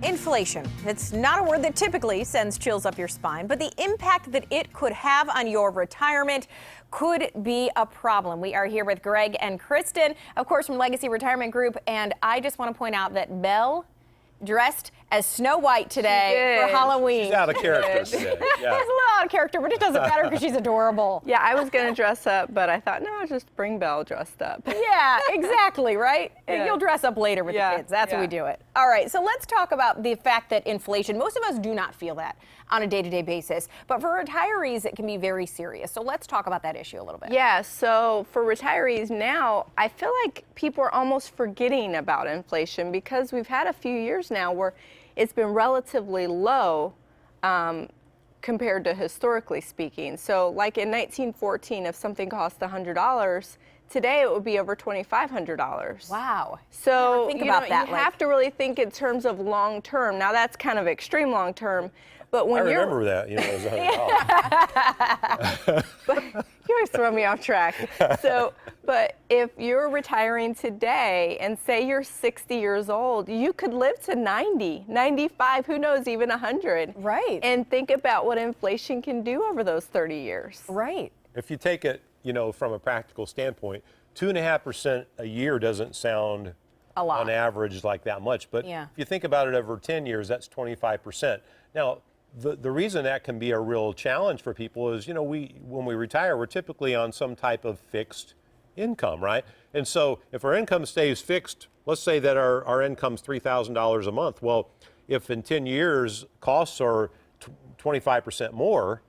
Inflation. It's not a word that typically sends chills up your spine, but the impact that it could have on your retirement could be a problem. We are here with Greg and Kristen, of course, from Legacy Retirement Group, and I just want to point out that Belle dressed as Snow White today for Halloween. She's out of character today. Yeah. She's a little out of character, but it doesn't matter because she's adorable. Yeah, I was going to dress up, but I thought, no, I'll just bring Belle dressed up. Yeah, exactly, right? Yeah. You'll dress up later with the kids. That's how we do it. All right, so let's talk about the fact that inflation, most of us do not feel that on a day-to-day basis, but for retirees, it can be very serious. So let's talk about that issue a little bit. Yeah, so for retirees now, I feel like people are almost forgetting about inflation because we've had a few years now where it's been relatively low compared to historically speaking. So like in 1914, if something cost $100, today it would be over $2,500. Wow. So think about that, you have to really think in terms of long term. Now that's kind of extreme long term, but when I you're remember that, it was $100. but you always throw me off track. So, but if you're retiring today and say you're 60 years old, you could live to 90, 95, who knows, even 100. Right. And think about what inflation can do over those 30 years. Right. If you take it, from a practical standpoint, 2.5% a year doesn't sound A lot. on average like that much. But Yeah. if you think about it over 10 years, that's 25%. Now, the reason that can be a real challenge for people is, when we retire, we're typically on some type of fixed income, right? And so if our income stays fixed, let's say that our income's $3,000 a month. Well, if in 10 years costs are 25% more,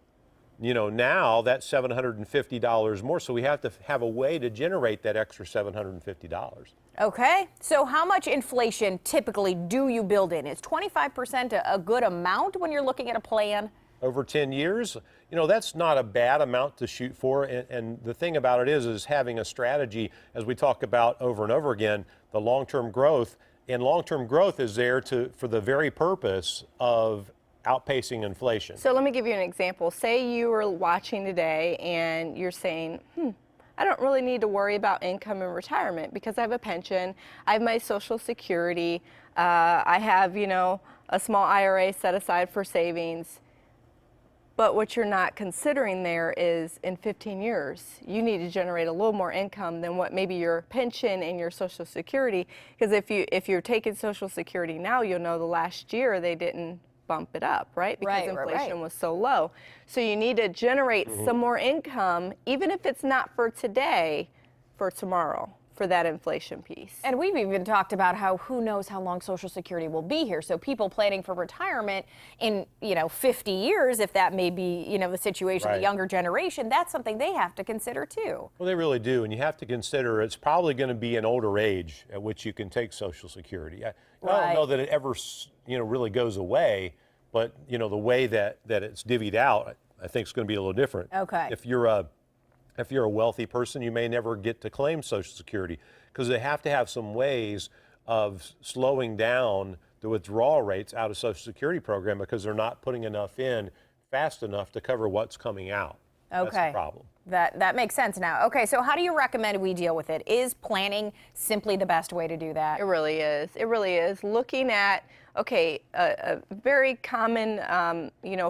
now that's $750 more. So we have to have a way to generate that extra $750. Okay, so how much inflation typically do you build in? Is 25% a good amount when you're looking at a plan? Over 10 years, that's not a bad amount to shoot for. And the thing about it is having a strategy, as we talk about over and over again, the long-term growth. And long-term growth is there for the very purpose of outpacing inflation. So let me give you an example. Say you were watching today and you're saying, I don't really need to worry about income in retirement because I have a pension, I have my Social Security, I have, a small IRA set aside for savings. But what you're not considering there is in 15 years, you need to generate a little more income than what maybe your pension and your Social Security, because if you're taking Social Security now, you'll know the last year they didn't bump it up, right? Because inflation was so low. So you need to generate some more income, even if it's not for today, for tomorrow, for that inflation piece. And we've even talked about how who knows how long Social Security will be here. So people planning for retirement in, 50 years, if that may be, the situation, the younger generation, that's something they have to consider too. Well, they really do. And you have to consider it's probably going to be an older age at which you can take Social Security. I don't know that it ever, really goes away, but, the way that it's divvied out, I think is going to be a little different. Okay. If you're a wealthy person, you may never get to claim Social Security because they have to have some ways of slowing down the withdrawal rates out of Social Security program because they're not putting enough in fast enough to cover what's coming out. Okay. That's the problem. That makes sense now. Okay, so how do you recommend we deal with it? Is planning simply the best way to do that? It really is. It really is. Looking at, a very common,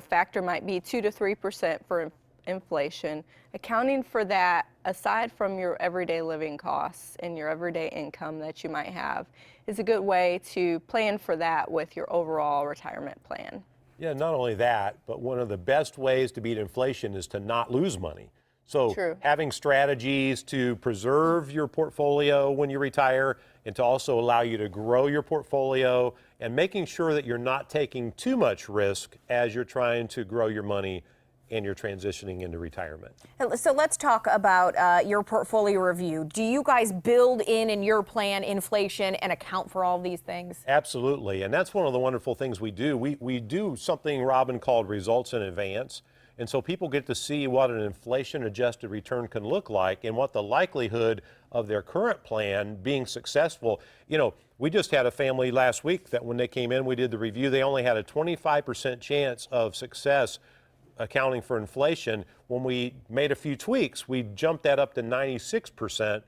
factor might be 2 to 3% for inflation. Accounting for that, aside from your everyday living costs and your everyday income that you might have, is a good way to plan for that with your overall retirement plan. Yeah, not only that, but one of the best ways to beat inflation is to not lose money. So having strategies to preserve your portfolio when you retire and to also allow you to grow your portfolio and making sure that you're not taking too much risk as you're trying to grow your money and you're transitioning into retirement. So let's talk about your portfolio review. Do you guys build in your plan inflation and account for all of these things? Absolutely, and that's one of the wonderful things we do. We do something, Robin, called results in advance. And so people get to see what an inflation-adjusted return can look like and what the likelihood of their current plan being successful. We just had a family last week that when they came in, we did the review, they only had a 25% chance of success accounting for inflation. When we made a few tweaks, we jumped that up to 96%.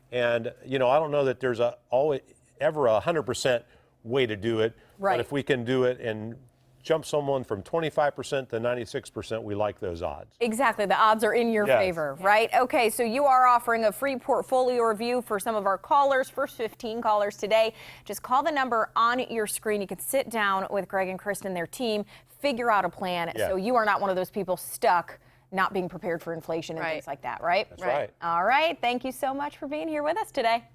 And, I don't know that there's ever a 100% way to do it. Right. But if we can do it and jump someone from 25% to 96%, we like those odds. Exactly. The odds are in your Yes. favor, right? Okay, so you are offering a free portfolio review for some of our callers, first 15 callers today. Just call the number on your screen. You can sit down with Greg and Kristen, their team, figure out a plan Yeah. so you are not one of those people stuck not being prepared for inflation and Right. things like that, right? That's right. All right. Thank you so much for being here with us today.